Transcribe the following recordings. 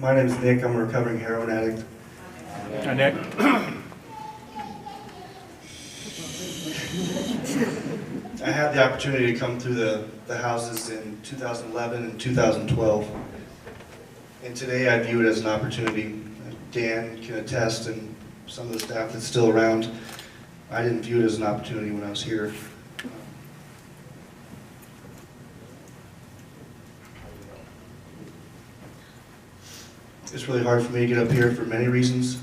My name is Nick. I'm a recovering heroin addict. Hi, Nick. I had the opportunity to come through the houses in 2011 and 2012. And today I view it as an opportunity. Dan can attest, and some of the staff that's still around, I didn't view it as an opportunity when I was here. It's really hard for me to get up here for many reasons.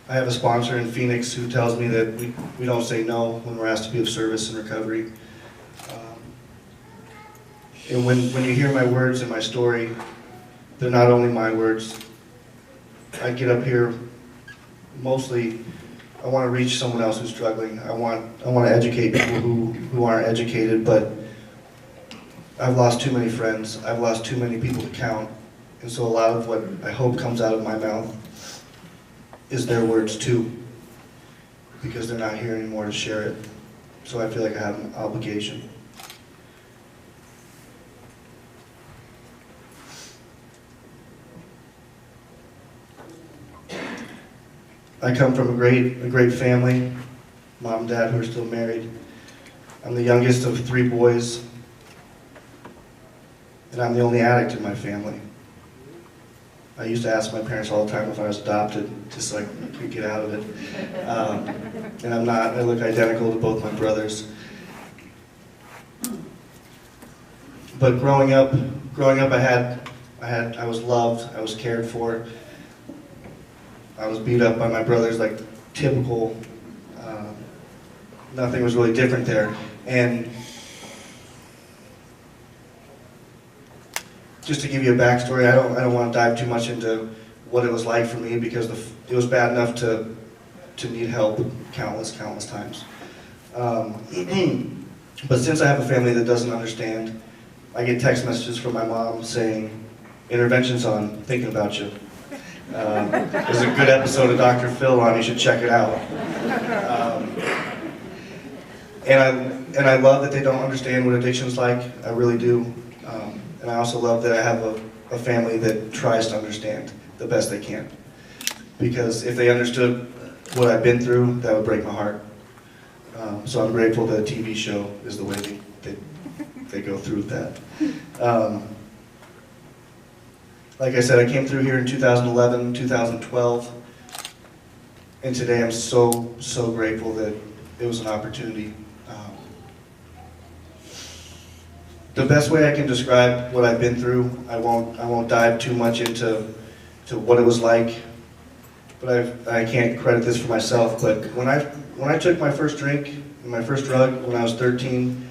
I have a sponsor in Phoenix who tells me that we don't say no when we're asked to be of service in recovery. And when you hear my words and my story, they're not only my words. I get up here mostly, I want to reach someone else who's struggling. I want to educate people who aren't educated, but I've lost too many friends. I've lost too many people to count. And so a lot of what I hope comes out of my mouth is their words too, because they're not here anymore to share it. So I feel like I have an obligation. I come from a great family, mom and dad who are still married. I'm the youngest of 3 boys, and I'm the only addict in my family. I used to ask my parents all the time if I was adopted, just so I could get out of it. And I'm not. I look identical to both my brothers. But growing up, I was loved. I was cared for. I was beat up by my brothers like typical. Nothing was really different there. And just to give you a backstory, I don't want to dive too much into what it was like for me, because it was bad enough to need help countless times. But since I have a family that doesn't understand, I get text messages from my mom saying, "Intervention's on, thinking about you." There's a good episode of Dr. Phil on, you should check it out. And I love that they don't understand what addiction's like, I really do. And I also love that I have a family that tries to understand the best they can. Because if they understood what I've been through, that would break my heart. So I'm grateful that a TV show is the way they go through that. Like I said, I came through here in 2011, 2012, and today I'm so grateful that it was an opportunity. The best way I can describe what I've been through, I won't dive too much into what it was like, but I can't credit this for myself, but when I took my first drink, my first drug when I was 13,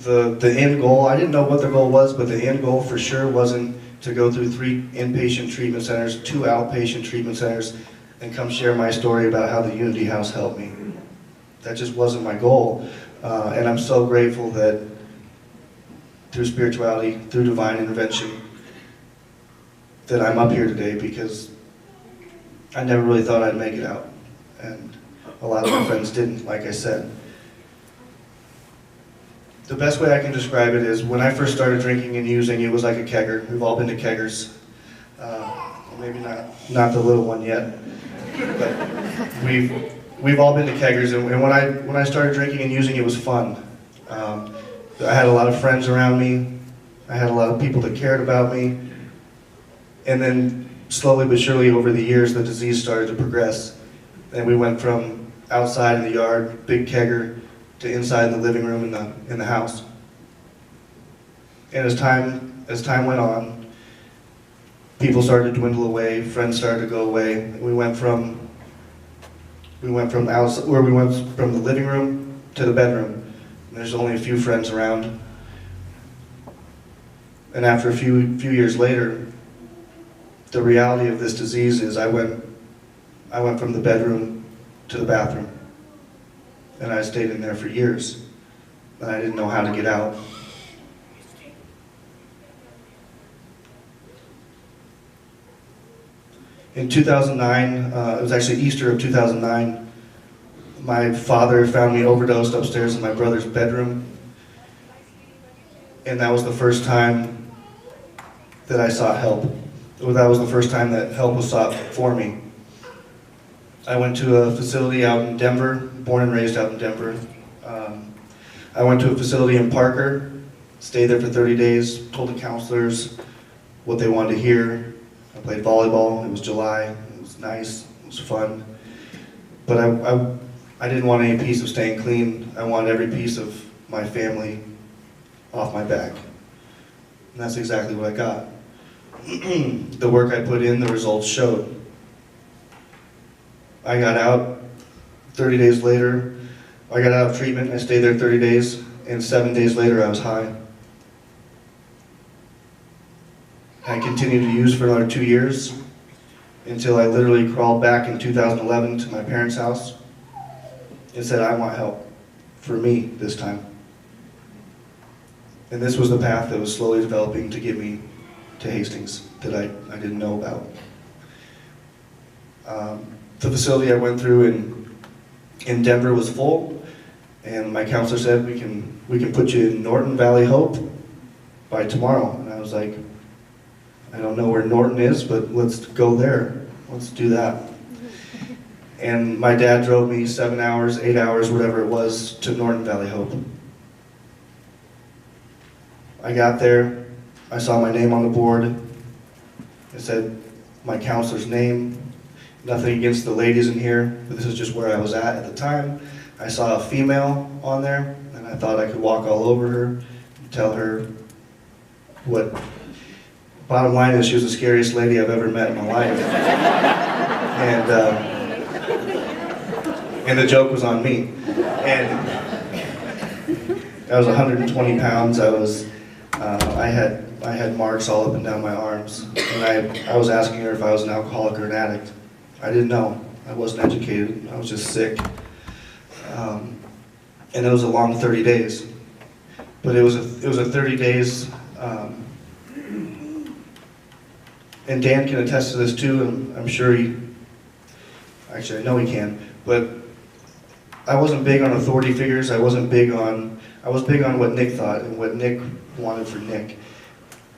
the end goal, I didn't know what the goal was, but the end goal for sure wasn't to go through 3 inpatient treatment centers, 2 outpatient treatment centers, and come share my story about how the Unity House helped me. That just wasn't my goal. And I'm so grateful that through spirituality, through divine intervention, that I'm up here today, because I never really thought I'd make it out. And a lot of my friends didn't, like I said. The best way I can describe it is when I first started drinking and using, it was like a kegger. We've all been to keggers. Maybe not the little one yet, but we've all been to keggers. And when I started drinking and using, it was fun. I had a lot of friends around me. I had a lot of people that cared about me. And then slowly but surely over the years, the disease started to progress. And we went from outside in the yard, big kegger, to inside in the living room in the house. And as time went on, people started to dwindle away, friends started to go away. And we went from the living room to the bedroom. And there's only a few friends around. And after a few years later, the reality of this disease is I went from the bedroom to the bathroom. And I stayed in there for years, and I didn't know how to get out. In 2009, it was actually Easter of 2009, my father found me overdosed upstairs in my brother's bedroom. And that was the first time that I sought help. Well, that was the first time that help was sought for me. I went to a facility out in Denver, born and raised out in Denver. I went to a facility in Parker, stayed there for 30 days, told the counselors what they wanted to hear. I played volleyball, it was July, it was nice, it was fun. But I didn't want any piece of staying clean. I wanted every piece of my family off my back. And that's exactly what I got. The work I put in, the results showed. I got out 30 days later. I got out of treatment, I stayed there 30 days, and 7 days later I was high. I continued to use for another 2 years until I literally crawled back in 2011 to my parents' house and said, I want help, for me this time. And this was the path that was slowly developing to get me to Hastings that I didn't know about. The facility I went through in Denver was full, and my counselor said, we can put you in Norton Valley Hope by tomorrow. And I was like, I don't know where Norton is, but let's go there. Let's do that. And my dad drove me 7 hours, 8 hours, whatever it was, to Norton Valley Hope. I got there, I saw my name on the board. It said my counselor's name. Nothing against the ladies in here, but this is just where I was at the time. I saw a female on there, and I thought I could walk all over her and tell her what. Bottom line is, she was the scariest lady I've ever met in my life. And the joke was on me. And I was 120 pounds. I had marks all up and down my arms. And I was asking her if I was an alcoholic or an addict. I didn't know. I wasn't educated. I was just sick. And it was a long 30 days. But it was a 30 days. And Dan can attest to this too, and I'm sure actually I know he can, but I wasn't big on authority figures. I was big on what Nick thought and what Nick wanted for Nick.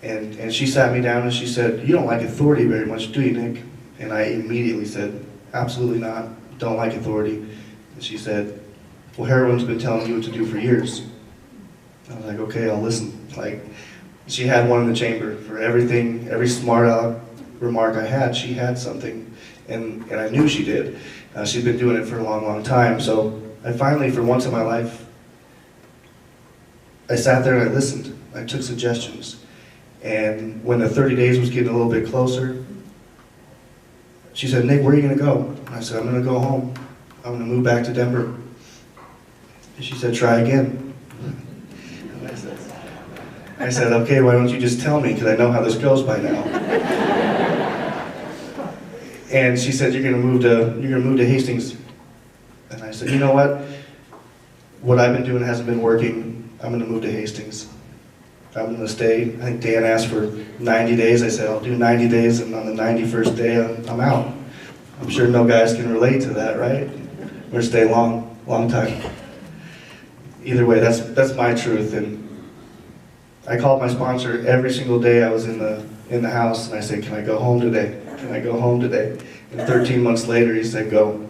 And she sat me down and she said, you don't like authority very much, do you, Nick? And I immediately said, absolutely not, don't like authority. And she said, well, heroin's been telling you what to do for years. I was like, okay, I'll listen. Like, she had one in the chamber for everything, every smart aleck remark I had, she had something, and I knew she did. She'd been doing it for a long, long time, so I finally, for once in my life, I sat there and I listened. I took suggestions. And when the 30 days was getting a little bit closer, she said, Nick, where are you going to go? And I said, I'm going to go home. I'm going to move back to Denver. And she said, try again. And I said, okay, why don't you just tell me, because I know how this goes by now. And she said, you're going to move to Hastings. And I said, you know what? What I've been doing hasn't been working. I'm going to move to Hastings. I'm going to stay. I think Dan asked for 90 days. I said, I'll do 90 days, and on the 91st day, I'm out. I'm sure no guys can relate to that, right? We're going to stay a long, long time. Either way, that's my truth. And I called my sponsor every single day I was in the house, and I said, can I go home today? Can I go home today? And 13 months later, he said, go.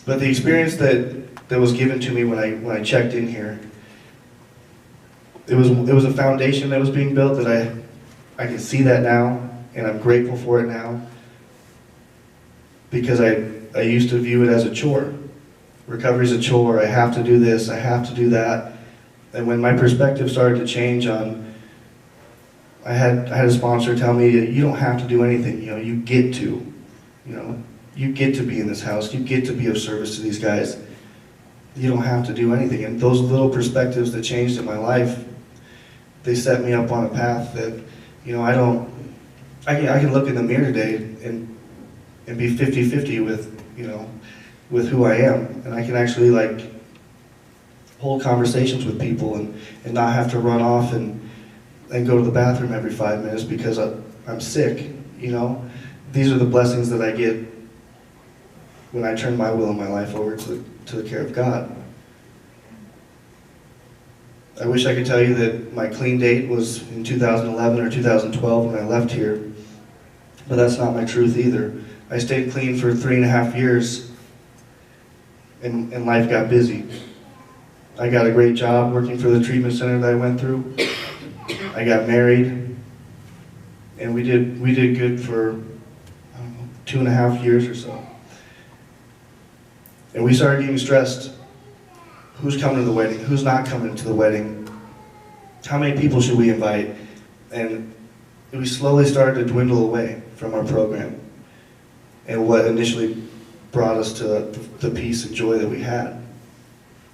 But the experience that was given to me when I checked in here, it was a foundation that was being built that I can see that now, and I'm grateful for it now, because I used to view it as a chore. Recovery's a chore. I have to do this. I have to do that. And when my perspective started to change on, I had a sponsor tell me, you don't have to do anything. You get to. You get to be in this house. You get to be of service to these guys. You don't have to do anything. And those little perspectives that changed in my life, they set me up on a path that, I can look in the mirror today and be 50-50 with who I am. And I can actually hold conversations with people and not have to run off and go to the bathroom every 5 minutes because I'm sick, These are the blessings that I get when I turn my will and my life over to the care of God. I wish I could tell you that my clean date was in 2011 or 2012 when I left here, but that's not my truth either. I stayed clean for 3.5 years, and life got busy. I got a great job working for the treatment center that I went through. I got married, and we did good for, I don't know, 2.5 years or so. And we started getting stressed. Who's coming to the wedding? Who's not coming to the wedding? How many people should we invite? And we slowly started to dwindle away from our program and what initially brought us to the peace and joy that we had.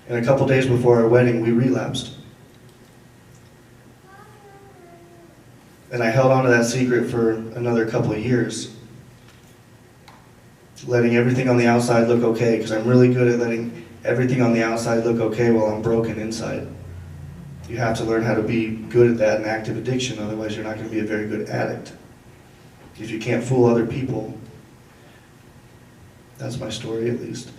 And a couple days before our wedding, we relapsed. And I held on to that secret for another couple of years, letting everything on the outside look okay, because I'm really good at letting everything on the outside look okay while I'm broken inside. You have to learn how to be good at that in active addiction, otherwise you're not going to be a very good addict. If you can't fool other people, that's my story at least.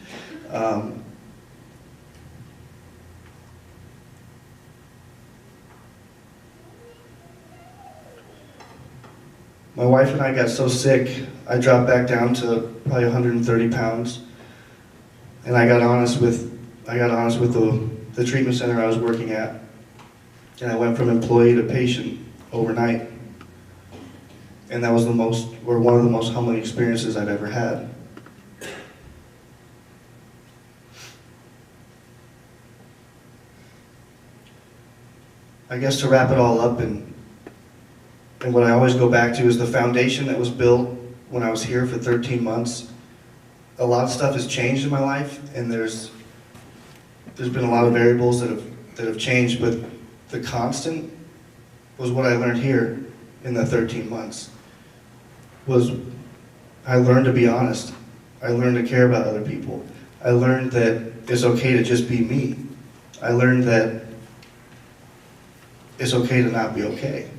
My wife and I got so sick, I dropped back down to probably 130 pounds. And I got honest with the treatment center I was working at. And I went from employee to patient overnight. And that was one of the most humbling experiences I've ever had. I guess to wrap it all up, and what I always go back to is the foundation that was built when I was here for 13 months. A lot of stuff has changed in my life, and there's been a lot of variables that have changed, but the constant was what I learned here in the 13 months. I learned to be honest. I learned to care about other people. I learned that it's okay to just be me. I learned that it's okay to not be okay.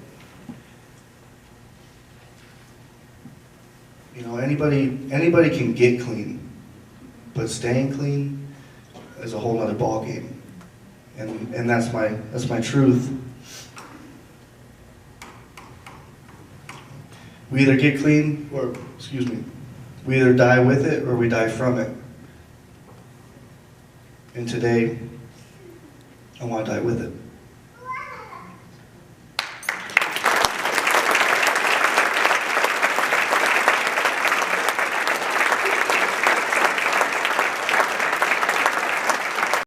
You know, anybody can get clean, but staying clean is a whole other ballgame. And that's my truth. We either get clean, we either die with it or we die from it. And today, I want to die with it.